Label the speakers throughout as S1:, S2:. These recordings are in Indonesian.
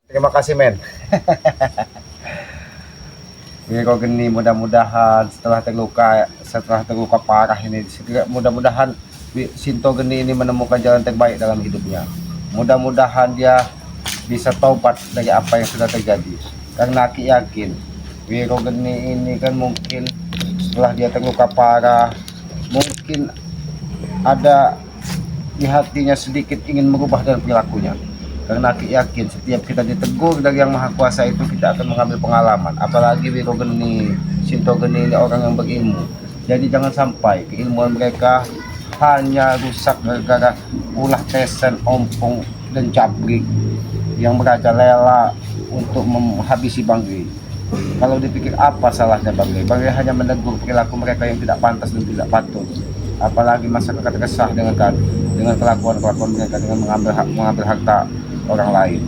S1: Terima kasih men. Wiro Geni mudah-mudahan setelah terluka parah ini, mudah-mudahan Sinto Geni ini menemukan jalan terbaik dalam hidupnya. Mudah-mudahan dia bisa taubat dari apa yang sudah terjadi. Karena Aki yakin Wiro Geni ini kan mungkin setelah dia terluka parah, mungkin ada di hatinya sedikit ingin merubah dan perilakunya. Karena Aki yakin setiap kita ditegur dari Yang Maha Kuasa itu kita akan mengambil pengalaman. Apalagi Wiro Geni, Sinto Geni ini orang yang berilmu. Jadi jangan sampai keilmuan mereka hanya rusak gara-gara ulah Tesen, Ompong dan Cabrik yang merajalela untuk menghabisi Bangri. Kalau dipikir apa salahnya Bangri? Bangri hanya menegur perilaku mereka yang tidak pantas dan tidak patut. Apalagi masyarakat resah dengan kelakuan mereka dengan mengambil harta orang lain.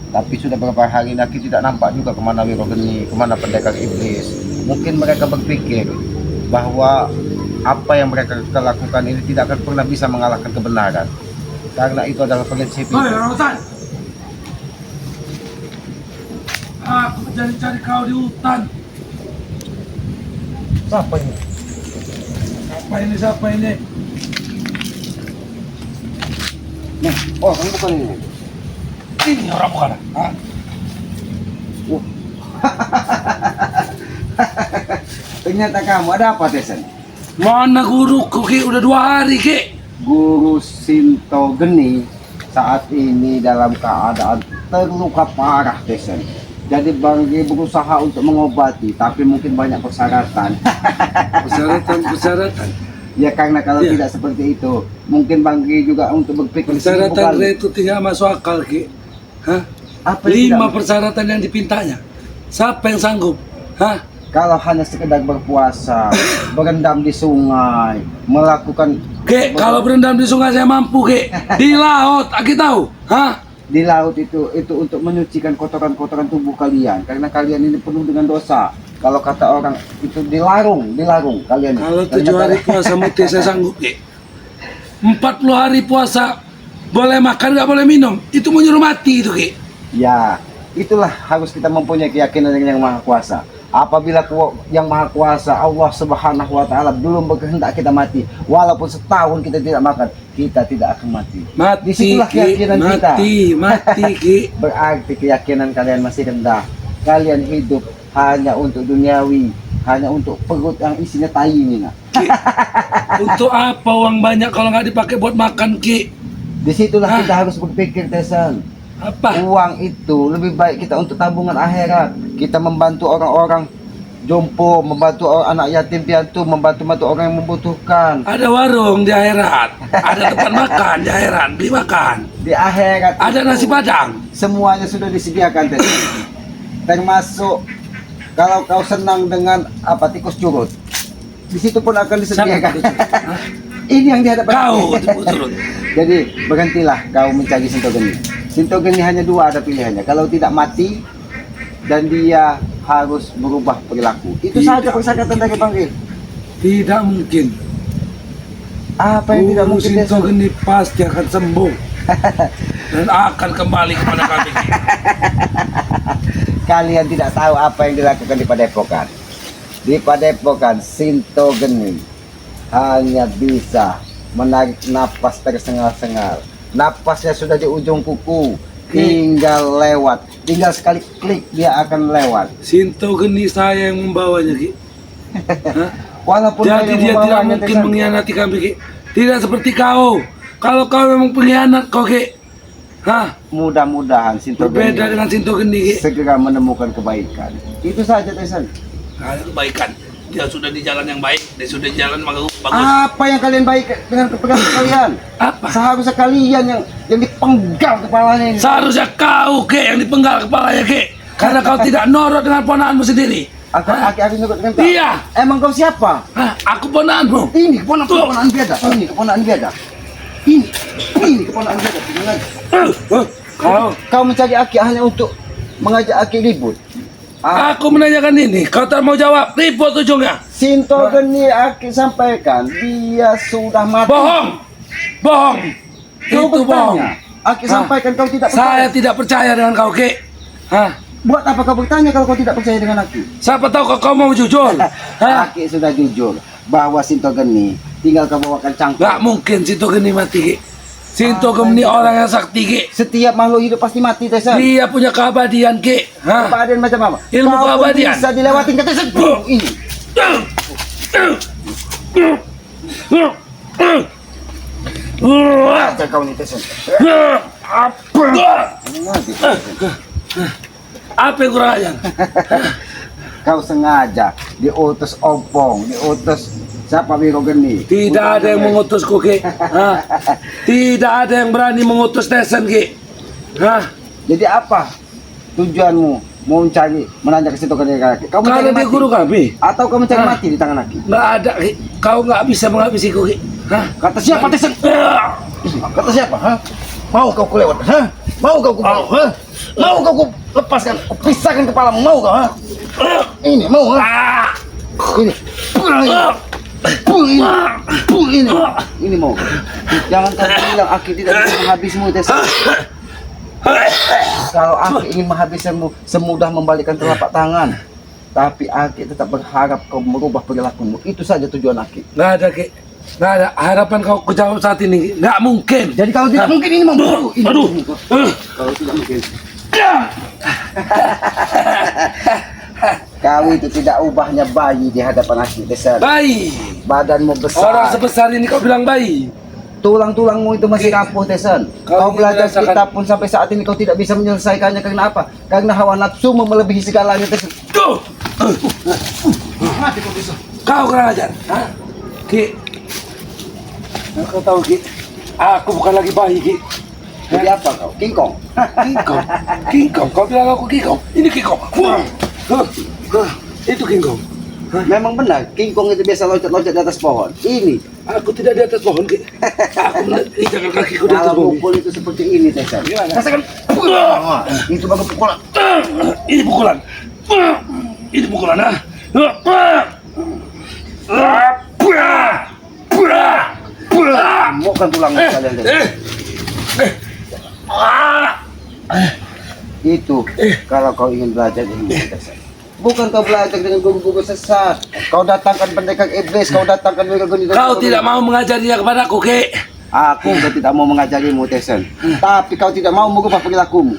S1: Tapi sudah beberapa hari Aki tidak nampak juga kemana Wiro Geni, kemana pendekar iblis. Mungkin mereka berpikir bahwa apa yang mereka lakukan ini tidak akan pernah bisa mengalahkan kebenaran. Karena itu adalah prinsip itu.
S2: Aku mencari-cari kau di hutan.
S1: Siapa ini?
S2: Siapa ini?
S1: Nih, oh kamu bukan ini.
S2: Ini orang bukan? Hah?
S1: Ternyata kamu, ada apa Tesen?
S2: Mana guruku Ki? Udah 2 hari Ki.
S1: Guru Sinto Geni saat ini dalam keadaan terluka parah Tesen. Jadi Banggi berusaha untuk mengobati, tapi mungkin banyak persyaratan.
S2: Persyaratan.
S1: Ya karena kalau
S2: Ya.
S1: tidak seperti itu, mungkin Banggi juga untuk berpikir
S2: Persyaratan itu tidak masuk akal Ki. Hah?
S1: Apa yang
S2: 5
S1: tidak-
S2: persyaratan yang dipintanya. Siapa yang sanggup? Hah?
S1: Kalau hanya sekedar berpuasa, berendam di sungai, melakukan
S2: Ki, kalau berendam di sungai saya mampu Ki. Di laut, Aki tahu? Hah?
S1: di laut itu untuk menyucikan kotoran-kotoran tubuh kalian, karena kalian ini penuh dengan dosa. Kalau kata orang itu dilarung kalian.
S2: Kalau 7
S1: Ternyata-
S2: hari puasa mati saya sanggup Ki. 40 hari puasa boleh makan nggak boleh minum, itu menyuruh mati itu Ki.
S1: Ya, itulah harus kita mempunyai keyakinan dengan Yang Maha Kuasa. Apabila Yang Maha Kuasa Allah Subhanahu wa taala belum berkehendak kita mati, walaupun setahun kita tidak makan, kita tidak akan mati.
S2: Mati
S1: Disitulah
S2: Ki,
S1: keyakinan kita.
S2: mati Ki.
S1: Berarti keyakinan kalian masih rendah. Kalian hidup hanya untuk duniawi, hanya untuk perut yang isinya tai ini. Nak.
S2: Ki. Untuk apa uang banyak kalau nggak dipakai buat makan Ki?
S1: Disitulah
S2: Hah?
S1: kita harus berpikir Tesen.
S2: Apa?
S1: Uang itu lebih baik kita untuk tabungan akhirat. Kita membantu orang-orang jompo, membantu anak yatim piatu, membantu orang yang membutuhkan.
S2: Ada warung di akhirat, ada tempat makan di akhirat, beli makan.
S1: Di akhirat
S2: Ada
S1: itu
S2: nasi padang.
S1: semuanya sudah disediakan Tesen. Termasuk kalau kau senang dengan tikus curut, di situ pun akan disediakan.
S2: Hah?
S1: Ini yang dihadapan
S2: Kau turun.
S1: Jadi berhentilah kau mencari Sinto Geni. Sinto Geni hanya 2 ada pilihannya. Kalau tidak mati dan dia harus berubah perilaku. Itu
S2: Tidak.
S1: saja persyaratan dari Bang Gil.
S2: Tidak mungkin.
S1: Apa yang tidak mungkin
S2: Sinto
S1: Tesen?
S2: Geni pasti akan sembuh dan akan kembali kepada kami.
S1: Kalian tidak tahu apa yang dilakukan di Padepokan. Di Padepokan Sinto Geni hanya bisa menarik napas tersengal-sengal. Napasnya sudah di ujung kuku, tinggal lewat, tinggal sekali klik dia akan lewat.
S2: Sinto Geni saya yang membawanya Ki. Hah?
S1: Walaupun
S2: Jadi
S1: kalian
S2: dia tidak
S1: membawanya,
S2: mungkin
S1: Tesen.
S2: mengkhianati kami Ki. Tidak seperti kau. Kalau kau memang pengkhianat kau Ki. Hah?
S1: Mudah-mudahan Sinto
S2: Berbeda
S1: Geni
S2: dengan Sinto Geni Ki.
S1: segera menemukan kebaikan. Itu saja Tesen.
S2: Ada kebaikan. Dia sudah di jalan yang baik, dia sudah di jalan bagus.
S1: Apa yang kalian baik dengan kepegangan kalian?
S2: Apa?
S1: Seharusnya kalian yang dipenggal kepalanya ini.
S2: Seharusnya kau Ki yang dipenggal kepalanya Ki. Karena kau tidak nurut dengan ponakanmu sendiri.
S1: Aki nurut dengan kau.
S2: Iya.
S1: Emang kau siapa?
S2: Hah? Aku ponakanmu.
S1: Ini keponakan biada. Ini keponakan biada. Ini keponakan biada. Jangan. Kau mencari Aki hanya untuk mengajak Aki ribut.
S2: Aku menanyakan ini, kau tak mau jawab, ribut ujungnya.
S1: Sinto Geni Aki sampaikan dia sudah mati.
S2: Bohong, bohong,
S1: Kau
S2: itu bohong.
S1: bertanya, Aki sampaikan kau tidak
S2: Saya
S1: percaya.
S2: tidak percaya dengan kau, Ki. Hah?
S1: Buat apa kau bertanya kalau kau tidak percaya dengan Aki?
S2: Siapa tahu kau mau jujur. Hah?
S1: Aki sudah jujur bahwa Sinto Geni tinggal kau bawakan cangkul.
S2: Nggak mungkin Sinto Geni mati, Ki. Sinto Geni orang yang sakti, Ki.
S1: Setiap makhluk hidup pasti mati, Tesan.
S2: Dia punya keabadian, Ki. Hah?
S1: Keadaan macam apa?
S2: Ilmu
S1: Kau pun
S2: keabadian.
S1: bisa dilewatin ke Tesan. Ini. Ajar kau nih, Tesan.
S2: Apa yang kurang ajar?
S1: Kau sengaja diutus Opong, diutus siapa Wiro Geni?
S2: Tidak ada yang mengutusku, Ki. Hah? Tidak ada yang berani mengutus Tesen, Ki. Hah?
S1: Jadi apa tujuanmu? Mau mencari, menanjak ke situ ke kaki? Kau mencari
S2: Karena dia
S1: mati?
S2: guru kami.
S1: Atau kau mencari
S2: Hah?
S1: mati di tangan Aki?
S2: Nggak ada, Ki. Kau nggak bisa menghabisiku, Ki. Hah?
S1: Kata siapa, Tesan? Kata siapa? Hah? Mau kau kulewat? Hah? Mau kau kupau? Hah? Mau kau lepaskan? Pisahkan kepalamu? Mau kau? Hah? Ini mau? Hah? Ini. Ini mau. Jangan kau bilang Aki tidak bisa menghabismu, Tesan. Kalau Aki ingin menghabiskanmu semudah membalikkan telapak tangan. Tapi Aki tetap berharap kau merubah perilakumu. Itu saja tujuan Aki.
S2: Nggak ada, Ki. Nggak ada. Harapan kau kejawab saat ini, Ki. Nggak mungkin.
S1: Jadi kalau tidak mungkin ini membunuh. Ini
S2: Aduh.
S1: membunuh. Kalau tidak mungkin. Kau itu tidak ubahnya bayi di hadapan Aki, Tesan.
S2: Bayi.
S1: Badanmu besar.
S2: Orang sebesar ini kau bilang bayi.
S1: Tulang-tulangmu itu masih rapuh, Tesan.
S2: Kau
S1: Kau belajar
S2: ingin merasakan-
S1: kitab pun sampai saat ini kau tidak bisa menyelesaikannya. Karena apa? Karena hawa nafsumu melebihi segalanya, Tesan.
S2: Tuh. Kau kurang ajar. Hah? Ki. Kau tahu, Ki. Aku bukan lagi bayi, Ki.
S1: Jadi apa kau? King Kong?
S2: King Kong. King Kong. Kau bilang aku King Kong. Ini King Kong. Itu King Kong.
S1: Memang benar, King Kong itu biasa loncat-loncat di atas pohon. Ini,
S2: Aku tidak di atas pohon, Ki. Aku menginjakkan kakiku di atas
S1: kalau
S2: bumi.
S1: pukul itu seperti ini, Tesan. Rasakan. Itu baru pukulan.
S2: Ini pukulan. Ini pukulan, ah.
S1: Mau kan tulangmu kalian, Tesan. Itu kalau kau ingin belajar ilmu, Tesan. Bukan kau belajar dengan guru-guru sesat. Kau datangkan pendekar iblis, kau datangkan guru-guru.
S2: Kau tidak mau mengajarinya kepadaku, Ki.
S1: Aku sudah tidak mau mengajarimu, Tesan. Tapi kau tidak mau mengubah perilakumu.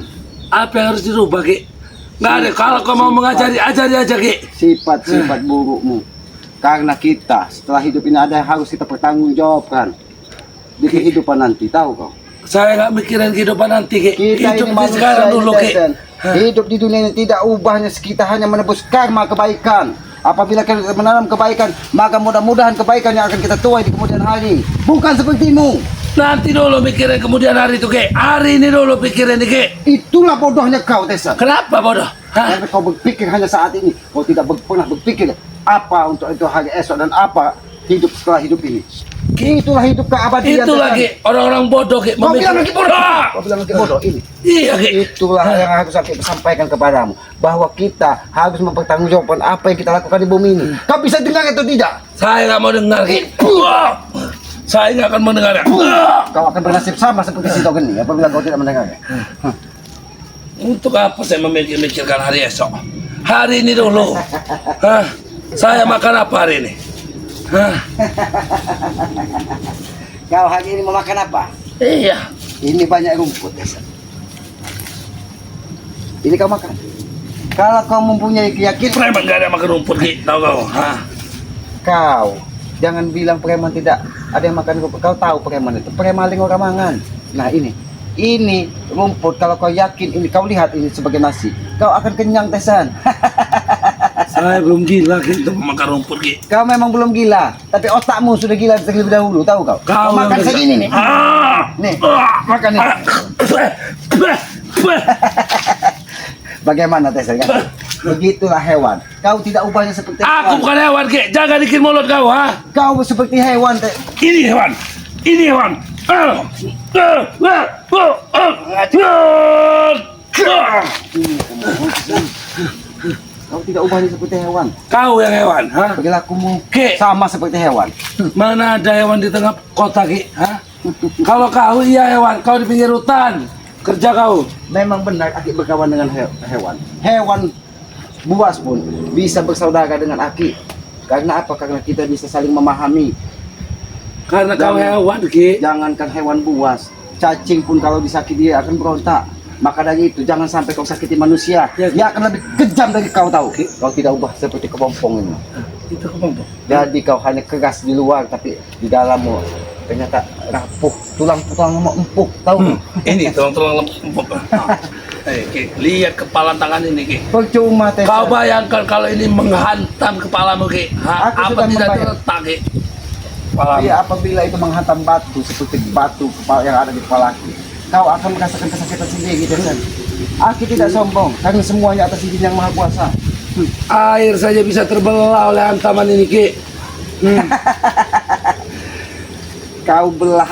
S2: Apa yang harus dirubah, Ki? Nggak ada. Kalau kau mau mengajari, ajari aja, Ki.
S1: Sifat-sifat burukmu. Karena kita setelah hidup ini ada yang harus kita pertanggungjawabkan di kehidupan nanti, tahu kau?
S2: Saya nggak mikirin kehidupan nanti, Ki.
S1: Kita
S2: Hidup
S1: ini
S2: di
S1: manusia
S2: sekarang
S1: ini,
S2: dulu, Ki.
S1: Tesan. Hidup di dunia ini tidak ubahnya, kita hanya menebus karma kebaikan. Apabila kita menanam kebaikan, maka mudah-mudahan kebaikan yang akan kita tuai di kemudian hari. Bukan sepertimu.
S2: Nanti dulu mikirin kemudian hari itu, Ki. Hari ini dulu pikirin, Ki.
S1: Itulah bodohnya kau, Tesan.
S2: Kenapa bodoh? Hah?
S1: Karena kau berpikir hanya saat ini. Kau tidak pernah berpikir apa untuk itu hari esok dan apa hidup setelah hidup ini. Itulah hidup keabadian.
S2: Itu
S1: Tesan.
S2: lagi orang-orang bodoh, Ki.
S1: Kau bilang lagi bodoh.
S2: Ah!
S1: Kau bilang lagi bodoh ini.
S2: Iya, Ki.
S1: Itulah yang harus aku sampaikan kepadamu, bahwa kita harus mempertanggungjawabkan apa yang kita lakukan di bumi ini. Kau bisa dengar atau tidak?
S2: Saya nggak mau dengar, Ki. Wah! Saya nggak akan mendengarnya. Wah!
S1: Kau akan bernasib sama seperti Sinto Geni apabila kau tidak mendengarnya.
S2: Untuk apa saya memikirkan hari esok? Hari ini dulu. Hah? Saya makan apa hari ini? Hah?
S1: Kau hari ini mau makan apa?
S2: Iya.
S1: Ini banyak rumput, Tesan. Ini kau makan. Kalau kau mempunyai keyakinan,
S2: Preman nggak ada makan rumput, Ki. Tahu kau? Hah?
S1: kau jangan bilang preman tidak ada yang makan rumput. Kau tahu preman itu premaling orang mangan. Nah ini rumput. Kalau kau yakin ini, kau lihat ini sebagai nasi, kau akan kenyang, Tesan.
S2: Saya belum gila, Ki, untuk makan rumput, Ki.
S1: Kau memang belum gila, tapi otakmu sudah gila terlebih dahulu, tahu kau? Kau makan
S2: yang
S1: segini nih.
S2: Ah!
S1: Nih,
S2: Ah!
S1: makan nih.
S2: Ah!
S1: Bagaimana, Tesan? Kan? Begitulah hewan. Kau tidak ubahnya seperti
S2: Aku
S1: hewan.
S2: bukan hewan, Ki. Jaga dikit mulut kau, ha?
S1: Kau seperti hewan,
S2: Ini hewan. Ini hewan.
S1: Kau tidak ubahnya seperti hewan.
S2: Kau yang hewan, ha?
S1: Perilakumu
S2: Ki,
S1: sama seperti hewan.
S2: mana ada hewan di tengah kota, Ki? Ha? Kalau kau iya hewan, kau di pinggir hutan. Kerja kau.
S1: Memang benar Aki berkawan dengan hewan. Hewan buas pun bisa bersaudara dengan Aki. Karena apa? Karena kita bisa saling memahami.
S2: Karena kau
S1: Jangan-
S2: hewan, Ki.
S1: Jangankan hewan buas, cacing pun kalau disakiti dia akan berontak. Maka dari itu jangan sampai kau sakiti manusia.
S2: Ya.
S1: Dia akan lebih kejam dari kau tahu. Kau tidak ubah seperti kepompong ini.
S2: Itu kepompong.
S1: Jadi kau hanya keras di luar tapi di dalammu ternyata rapuh, tulang-tulangmu empuk, tahu?
S2: Ini tulang-tulang lempuk. Ki, lihat kepala tangan ini, Ki.
S1: Percuma Tessa.
S2: Kau bayangkan kalau ini menghantam kepalamu, Ki. Ha?
S1: Aku
S2: Apa
S1: sudah
S2: tidak
S1: membayang.
S2: terletak, Ki? Kepalamu.
S1: Tapi apabila itu menghantam batu seperti batu kepala yang ada di kepalaku, kau akan merasakan kesakitan sendiri, Tessa. Aku tidak sombong karena semuanya atas izin yang maha kuasa.
S2: Air saja bisa terbelah oleh hantaman ini, Ki.
S1: Kau belah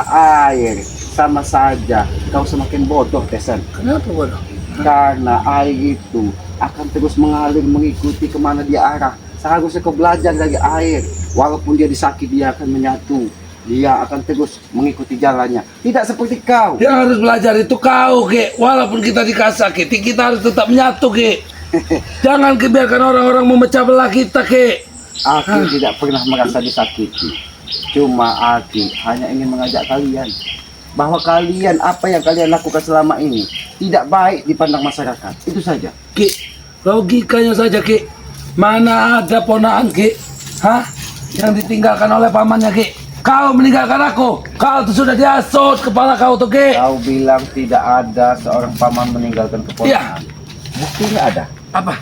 S1: air sama saja kau semakin bodoh, Tessa.
S2: Kenapa bodoh?
S1: Karena air itu akan terus mengalir mengikuti kemana dia arah. Seharusnya kau belajar dari air. Walaupun dia disakiti, dia akan menyatu. Dia akan terus mengikuti jalannya. Tidak seperti kau.
S2: Yang harus belajar itu kau, Ki. Walaupun kita disakiti, kita harus tetap menyatu, Ki. Jangan biarkan orang-orang memecah belah kita, Ki.
S1: Aku tidak pernah merasa disakiti. Cuma aku hanya ingin mengajak kalian bahwa kalian apa yang kalian lakukan selama ini tidak baik dipandang masyarakat. Itu saja.
S2: Ki, logikanya saja, Ki. Mana ada ponaan, Ki? Hah? Yang ditinggalkan oleh pamannya, Ki. Kau meninggalkan aku. Kau tuh sudah diasut kepala kau tuh, Ki.
S1: Kau bilang tidak ada seorang paman meninggalkan keponakan. Buktinya ada.
S2: Apa?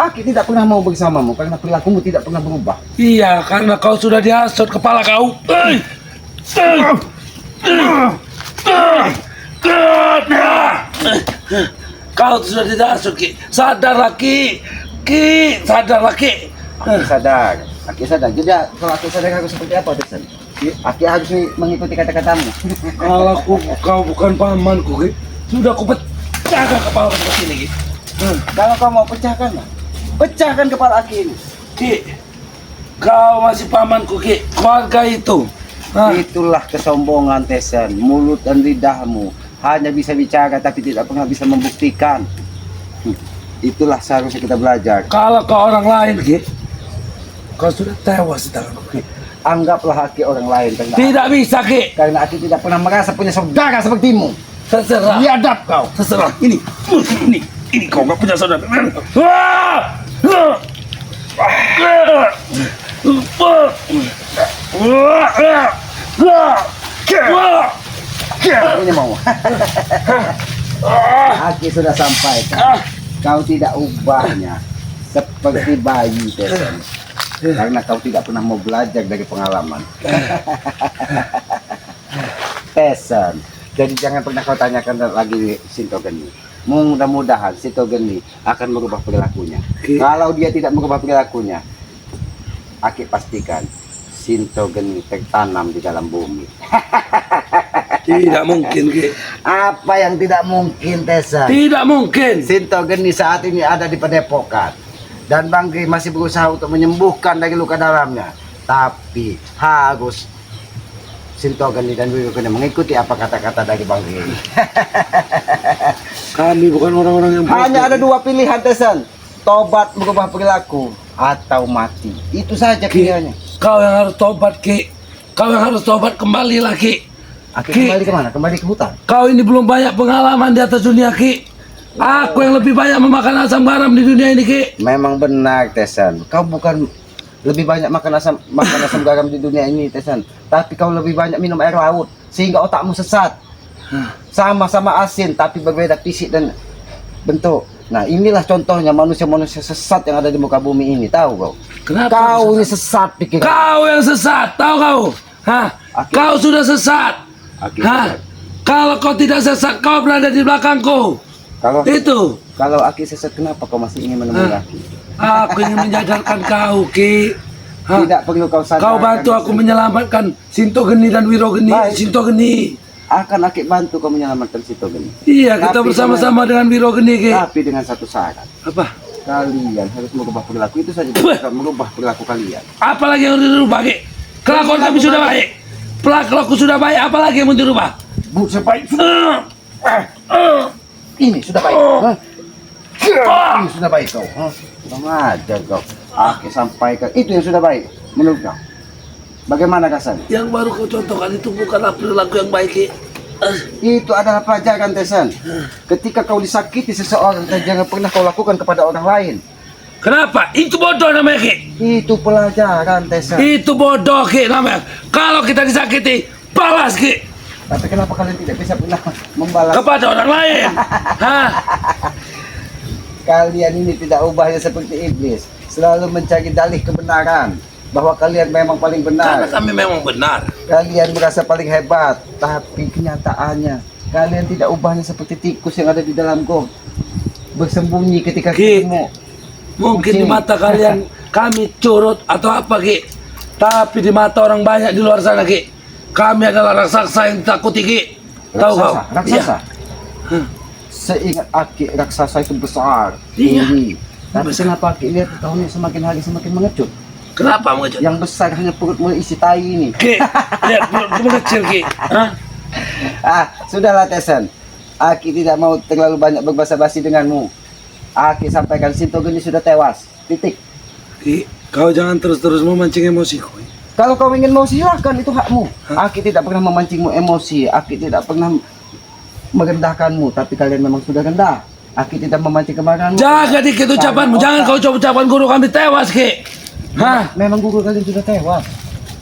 S1: Aki tidak pernah mau bersamamu karena perilakumu tidak pernah berubah.
S2: Iya, karena kau sudah diasut kepala kau. Kau sudah diasut, Ki. Sadarlah, Ki. Ki, sadarlah, Ki.
S1: Aki sadar. Aki sadar. Jadi kalau Aki sadar aku seperti apa, Desan? Aki harus mengikuti kata-katamu.
S2: Kalau kau bukan pamanku, Ki, sudah aku pecahkan kepala seperti ini, Ki.
S1: Kalau kau mau pecahkan, pecahkan kepala Aki ini.
S2: Ki, kau masih pamanku, Ki. Keluarga itu. Hah?
S1: Itulah kesombongan, Tesan. Mulut dan lidahmu hanya bisa bicara tapi tidak pernah bisa membuktikan. Itulah seharusnya kita belajar.
S2: Kalau ke orang lain, Ki, kau sudah tewas di tanganku, Ki.
S1: Anggaplah Aki orang lain karena
S2: Tidak bisa, Ki.
S1: karena Aki tidak pernah merasa punya saudara sepertimu.
S2: Terserah.
S1: Biadab kau.
S2: Terserah. Ini kau nggak punya saudara.
S1: Ini mau. Aki sudah sampaikan. Kau tidak ubahnya seperti bayi, Tesan. Karena kau tidak pernah mau belajar dari pengalaman. Tesan. Jadi jangan pernah kau tanyakan lagi Sinto Geni. Mudah-mudahan Sinto Geni akan merubah perilakunya.
S2: Oke.
S1: Kalau dia tidak merubah perilakunya, Aki pastikan Sinto Geni tertanam di dalam bumi.
S2: Tidak mungkin, Ki.
S1: Apa yang tidak mungkin, Tesan?
S2: Tidak mungkin.
S1: Sinto Geni saat ini ada di Padepokan dan Bang Gri masih berusaha untuk menyembuhkan dari luka dalamnya. Tapi harus Sinto Geni dan Wiru Geni mengikuti apa kata-kata dari Bang Gri.
S2: Kami bukan orang-orang yang
S1: Hanya ada dua pilihan, Tesan. Tobat merubah perilaku atau mati. Itu saja
S2: Ki,
S1: pilihannya.
S2: kau yang harus tobat, Ki. Kau yang harus tobat kembali lagi.
S1: Aki
S2: Ki.
S1: kembali kemana? Kembali ke hutan.
S2: Kau ini belum banyak pengalaman di atas dunia, Ki. Aku yang lebih banyak memakan asam garam di dunia ini, Ki.
S1: Memang benar, Tesan. Kau bukan lebih banyak makan asam garam di dunia ini, Tesan. Tapi kau lebih banyak minum air laut sehingga otakmu sesat. Sama-sama asin tapi berbeda fisik dan bentuk. Nah, inilah contohnya manusia-manusia sesat yang ada di muka bumi ini. Tahu kau?
S2: Kenapa?
S1: Kau ini sesat pikiran.
S2: Kau yang sesat, tahu kau? Hah?
S1: Aki.
S2: Kau sudah sesat.
S1: Aki
S2: Hah?
S1: sesat.
S2: Kalau kau tidak sesat, kau berada di belakangku.
S1: Kalau
S2: Itu.
S1: kalau Aki sesat, kenapa kau masih ingin menemui
S2: Hah?
S1: Aki?
S2: Aku ingin menyadarkan kau, Ki. Hah?
S1: Tidak perlu kau sadar.
S2: Kau bantu aku menyelamatkan Sinto Geni dan Wiro Geni.
S1: Baik.
S2: Sinto Geni.
S1: Akan Aki bantu kau menyelamatkan Sinto Geni.
S2: Iya, kita
S1: Tapi
S2: bersama-sama dengan Wiro Geni, Ki.
S1: Tapi dengan satu syarat.
S2: Apa?
S1: Kalian harus merubah perilaku itu saja. Bukan merubah perilaku kalian.
S2: Apalagi yang harus dirubah, Ki? Kelakuan kami sudah baik. Perilaku sudah baik, apalagi yang mau dirubah?
S1: Bu, sebaik ini sudah baik. Ini sudah baik kau. Kurang ajar kau. Oke, sampaikan itu yang sudah baik menurut kau. Bagaimana Kasan?
S2: Yang baru kau contohkan itu bukanlah perilaku yang baik, Ki.
S1: Itu adalah pelajaran Tesan. Ketika kau disakiti seseorang, jangan pernah kau lakukan kepada orang lain.
S2: Kenapa? Itu bodoh namanya, Ki.
S1: Itu pelajaran Tesan.
S2: Itu bodoh, Ki, namanya. Kalau kita disakiti, balas, Ki.
S1: Tapi kenapa kalian tidak bisa pernah membalas?
S2: Kepada orang lain. Hah?
S1: Kalian ini tidak ubahnya seperti iblis, selalu mencari dalih kebenaran bahwa kalian memang paling
S2: Karena
S1: benar.
S2: kami memang benar.
S1: Kalian merasa paling hebat, tapi kenyataannya kalian tidak ubahnya seperti tikus yang ada di dalam got, bersembunyi ketika
S2: Ki,
S1: ketemu.
S2: mungkin di
S1: Kucing.
S2: mata kalian kami curut atau apa, Ki. Tapi di mata orang banyak di luar sana, Ki, kami adalah raksasa yang takuti, Ki. Tahu kau?
S1: Raksasa.
S2: Iya.
S1: Seingat Aki, raksasa itu besar,
S2: Iya.
S1: tinggi. Tapi
S2: Besar.
S1: kenapa Aki lihat tahunnya semakin hari semakin mengecut?
S2: Kenapa mengejar?
S1: Yang besar hanya perut isi tai ini.
S2: Ki, lihat belum kecil, Ki. Hah?
S1: Sudahlah Tesan. Aki tidak mau terlalu banyak berbasa-basi denganmu. Aki sampaikan Sinto Geni sudah tewas. Titik.
S2: Ki, kau jangan terus-terus memancing emosiku.
S1: Kalau kau ingin mau silahkan, itu hakmu. Aki tidak pernah memancingmu emosi. Aki tidak pernah merendahkanmu. Tapi kalian memang sudah rendah. Aki tidak memancing kemarahanmu.
S2: Jaga dikit ucapanmu, jangan kau coba ucapan guru kami tewas, Ki. Hah?
S1: Memang guru kalian sudah tewas.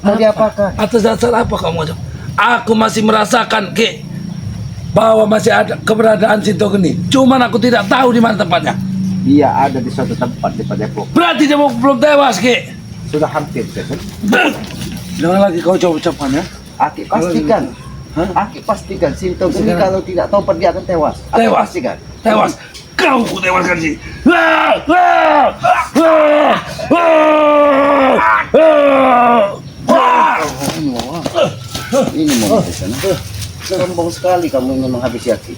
S1: Mau diapakan?
S2: Atas dasar apa kamu ucap? Aku masih merasakan, Ki, bahwa masih ada keberadaan Sinto Geni. Cuman aku tidak tahu di mana tempatnya.
S1: Dia ada di suatu tempat di Padepokan.
S2: Berarti dia belum tewas, Ki.
S1: Sudah hampir, Tesan.
S2: Jangan lagi kau coba ucapannya.
S1: Aki pastikan.
S2: Hah?
S1: Aki pastikan Sinto Geni
S2: Pastikan.
S1: kalau tidak tahu dia akan tewas. Aki
S2: Tewas.
S1: pastikan.
S2: Tewas. Kau ku tewaskan sih.
S1: Ini mau Tesan. Sombong sekali kamu ingin menghabisi Aki.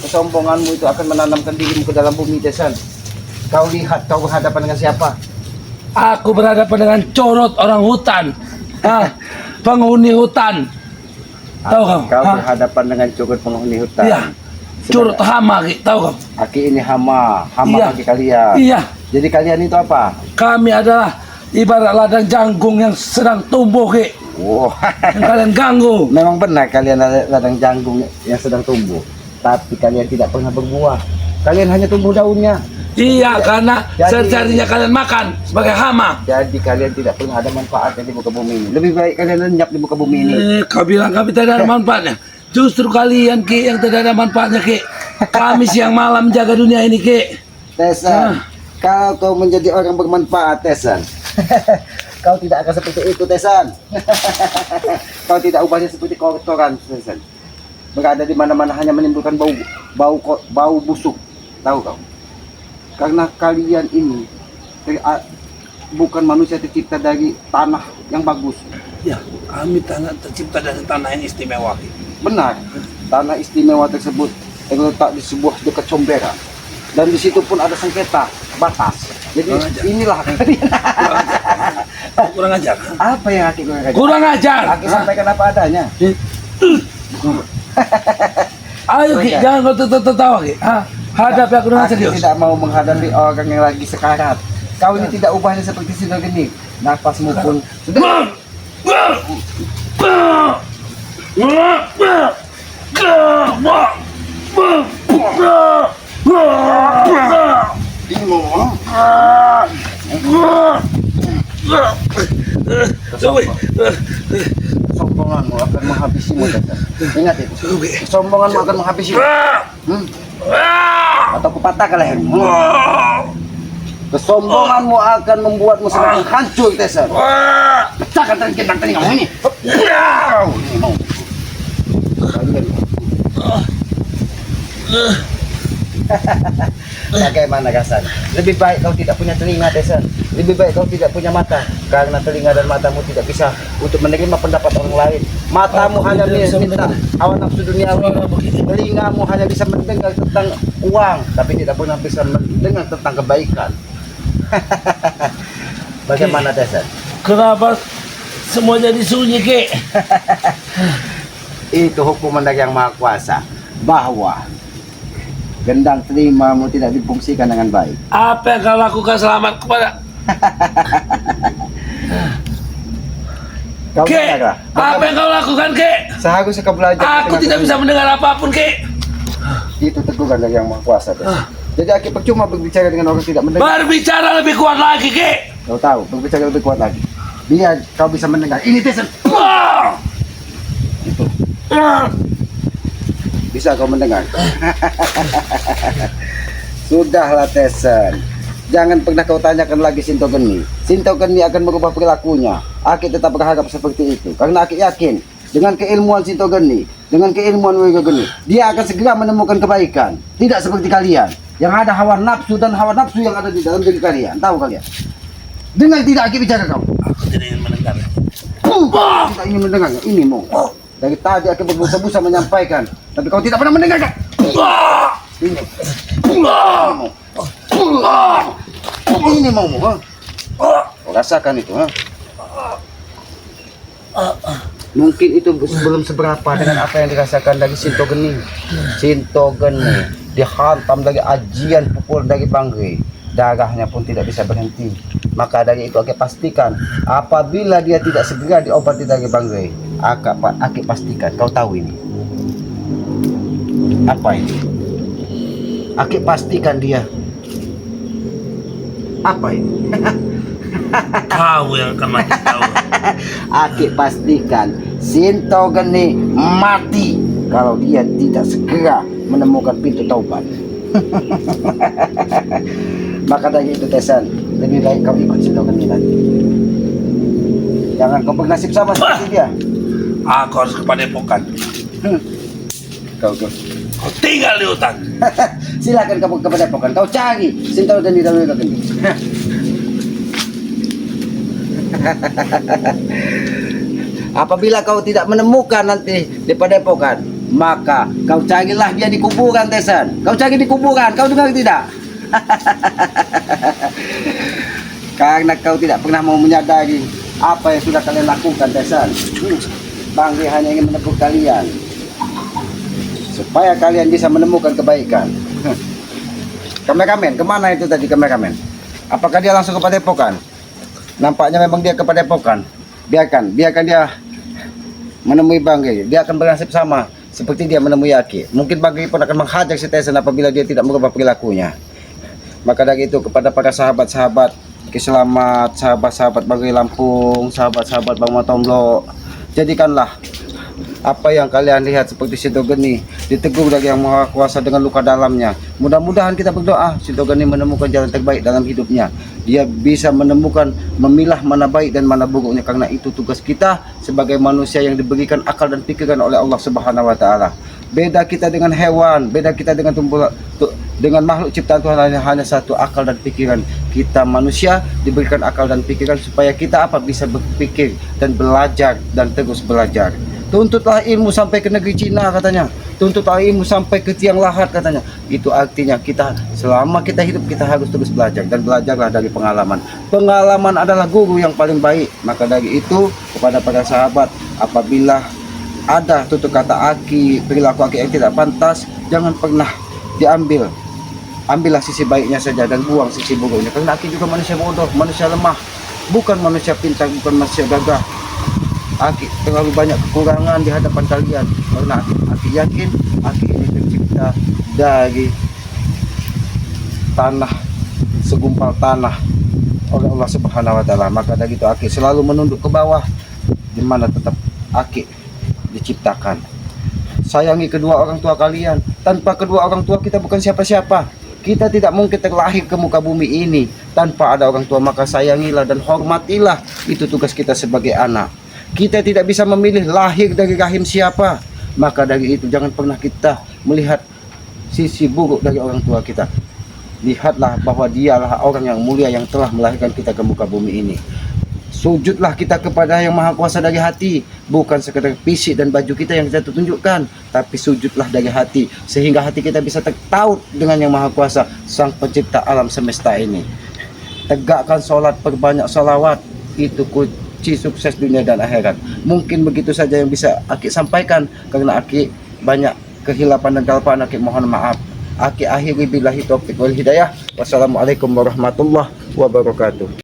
S1: Kesombonganmu itu akan menanamkan dirimu ke dalam bumi Tesan. Kau lihat kau berhadapan dengan siapa?
S2: Aku berhadapan dengan corot orang hutan. Hah? Penghuni hutan. Tahu kamu?
S1: Kau
S2: Hah?
S1: berhadapan dengan curut penghuni hutan.
S2: Iya. Curut hama, Ki. Tahu kamu?
S1: Aki ini hama
S2: Iya.
S1: bagi kalian.
S2: Iya.
S1: Jadi kalian itu apa?
S2: Kami adalah ibarat ladang janggung yang sedang tumbuh, Ki.
S1: Wah,
S2: Yang kalian ganggu.
S1: memang benar kalian ladang janggung yang sedang tumbuh. Tapi kalian tidak pernah berbuah. Kalian hanya tumbuh daunnya.
S2: Iya, karena
S1: Jadi-
S2: sejatinya kalian makan sebagai hama.
S1: Jadi kalian tidak pernah ada manfaatnya di muka bumi ini. Lebih baik kalian lenyap di muka bumi ini.
S2: Kau bilang kami tidak ada manfaatnya. Justru kalian, Ki, yang tidak ada manfaatnya, Ki. Kami siang malam jaga dunia ini, Ki.
S1: Tesan, kalau kau menjadi orang bermanfaat, Tesan. Kau tidak akan seperti itu, Tesan. Kau tidak ubahnya seperti kotoran, Tesan. Berada di mana-mana hanya menimbulkan bau busuk. Tahu kau? Karena kalian ini bukan manusia tercipta dari tanah yang bagus.
S2: Ya, kami tercipta dari tanah yang istimewa, Ki.
S1: Benar, tanah istimewa tersebut terletak di sebuah dekat Sombera. Dan di situ pun ada sengketa batas. Jadi
S2: Kurang ajar.
S1: inilah kalian.
S2: Kurang ajar.
S1: Apa yang Aki kurang ajar?
S2: Kurang ajar.
S1: Aki sampaikan apa adanya.
S2: Ayo, Ki, jangan kau tertawa, Ki. Hadapi aku dengan
S1: Aki
S2: serius.
S1: tidak mau menghadapi orang yang lagi sekarat. Kau ini tidak ubahnya seperti Sinto Geni. Nafasmu pun sudah sombonganmu akan menghabisimu. Tesan. Ingat itu. Sombonganmu akan menghabisimu. Atau kupatahkan lehermu. Kesombonganmu akan membuatmu semakin hancur, Tesan. Pecahkan telinga-telingamu ini. Ini mau. Kalian. Bagaimana Hasan? Lebih baik kau tidak punya telinga Hasan. Lebih baik kau tidak punya mata, karena telinga dan matamu tidak bisa untuk menerima pendapat orang lain. Matamu hanya bisa minta hawa nafsu dunia, telingamu hanya bisa mendengar tentang uang, tapi tidak pernah bisa mendengar tentang kebaikan. Bagaimana Hasan?
S2: Kenapa semua jadi sunyi Ki?
S1: Itu hukuman dari Yang Maha Kuasa, bahwa gendang telingamu tidak difungsikan dengan baik.
S2: Apa yang kau lakukan selamat kepada
S1: Kau
S2: Ki?
S1: dengar,
S2: Apa yang kau lakukan Ki?
S1: seharusnya kau belajar.
S2: Aku tidak bisa mendengar apapun Ki.
S1: Itu teguran dari Yang Maha Kuasa. Jadi Aki percuma berbicara dengan orang tidak mendengar.
S2: Berbicara lebih kuat lagi Ki.
S1: Kau tahu, berbicara lebih kuat lagi. Biar kau bisa mendengar. Ini Tesen.
S2: Wah!
S1: Itu.
S2: Ah!
S1: Bisa kau mendengar. Sudahlah Tesen. Jangan pernah kau tanyakan lagi Sinto Geni. Sinto Geni akan merubah perilakunya. Aki tetap berharap seperti itu. Karena Aki yakin dengan keilmuan Sinto Geni, dengan keilmuan Wiga Geni, dia akan segera menemukan kebaikan. Tidak seperti kalian yang ada hawa nafsu dan hawa nafsu yang ada di dalam diri kalian. Tahu kalian? Dengan tidak Aki bicara kau.
S2: Aku tidak ingin mendengar.
S1: Tidak ingin mendengar. Ini mau. Dari tadi Aki berbusa-busa menyampaikan, tapi kau tidak pernah mendengar. Ini. Ini mau. Kau rasakan itu, ha? Mungkin itu belum seberapa dengan apa yang dirasakan dari Sinto Geni. Sinto Geni dihantam dari ajian pukul dari Bangre. Darahnya pun tidak bisa berhenti. Maka dari itu Aki pastikan, apabila dia tidak segera diobati dari Bangre, Aki pastikan, kau tahu ini apa ini? Aki pastikan dia apa ini?
S2: Kau yang akan mati tahu.
S1: Aki pastikan Sinto Geni mati kalau dia tidak segera menemukan pintu taubat. Maka dari itu Tesan, lebih baik kau ikut Sinto Geni nanti. Jangan kau bernasib sama seperti dia.
S2: Aku harus ke Padepokan.
S1: Kau
S2: Tinggal di hutan.
S1: silakan kamu ke Padepokan. Kau cari Sinto Geni dan Wiga Geni. Apabila kau tidak menemukan nanti di Padepokan, maka kau carilah dia di kuburan Tesan. Kau cari di kuburan, kau dengar tidak? Karena kau tidak pernah mau menyadari apa yang sudah kalian lakukan Tesan. Bangri hanya ingin menegur kalian supaya kalian bisa menemukan kebaikan. Kameramen, kemana itu tadi kameramen? Apakah dia langsung ke Padepokan? Nampaknya memang dia ke Padepokan. Biarkan dia menemui Bangri. Dia akan bernasib sama seperti dia menemui Aki. Mungkin Bangri pun akan menghajar si Tesan apabila dia tidak merubah perilakunya. Maka dari itu kepada para sahabat-sahabat Kiselamat, sahabat-sahabat Bangri Lampung, sahabat-sahabat Bang Matomblo, jadikanlah apa yang kalian lihat seperti Sinto Geni ditegur dari Yang Maha Kuasa dengan luka dalamnya. Mudah-mudahan kita berdoa Sinto Geni menemukan jalan terbaik dalam hidupnya. Dia bisa menemukan, memilah mana baik dan mana buruknya, karena itu tugas kita sebagai manusia yang diberikan akal dan pikiran oleh Allah Subhanahu wa taala. Beda kita dengan hewan, beda kita dengan dengan makhluk ciptaan Tuhan hanya satu, akal dan pikiran. Kita manusia diberikan akal dan pikiran supaya kita bisa berpikir dan belajar dan terus belajar. Tuntutlah ilmu sampai ke negeri Cina katanya. Tuntutlah ilmu sampai ke tiang lahat katanya. Itu artinya kita selama kita hidup kita harus terus belajar, dan belajarlah dari pengalaman. Pengalaman adalah guru yang paling baik. Maka dari itu kepada para sahabat, apabila ada tutur kata Aki, perilaku Aki yang tidak pantas, jangan pernah diambil. Ambillah sisi baiknya saja dan buang sisi buruknya. Karena Aki juga manusia bodoh, manusia lemah, bukan manusia pintar, bukan manusia gagah. Aki terlalu banyak kekurangan di hadapan kalian. Karena Aki yakin Aki ini tercipta dari tanah, segumpal tanah oleh Allah Subhanahu wa taala. Maka dari itu Aki selalu menunduk ke bawah, di mana tetap Aki diciptakan. Sayangi kedua orang tua kalian. Tanpa kedua orang tua kita bukan siapa-siapa. Kita tidak mungkin terlahir ke muka bumi ini tanpa ada orang tua. Maka sayangilah dan hormatilah. Itu tugas kita sebagai anak. Kita tidak bisa memilih lahir dari rahim siapa. Maka dari itu jangan pernah kita melihat sisi buruk dari orang tua kita. Lihatlah bahwa dialah orang yang mulia yang telah melahirkan kita ke muka bumi ini. Sujudlah kita kepada yang maha kuasa dari hati, bukan sekadar fisik dan baju kita yang kita tunjukkan, tapi sujudlah dari hati, sehingga hati kita bisa tertaut dengan yang maha kuasa, sang pencipta alam semesta ini. Tegakkan solat, perbanyak salawat, itu kunci sukses dunia dan akhirat. Mungkin begitu saja yang bisa Aki sampaikan, karena Aki banyak kehilapan dan kelupaan. Aki mohon maaf. Aki akhiri billahi taufiq wal hidayah. Wassalamualaikum warahmatullahi wabarakatuh.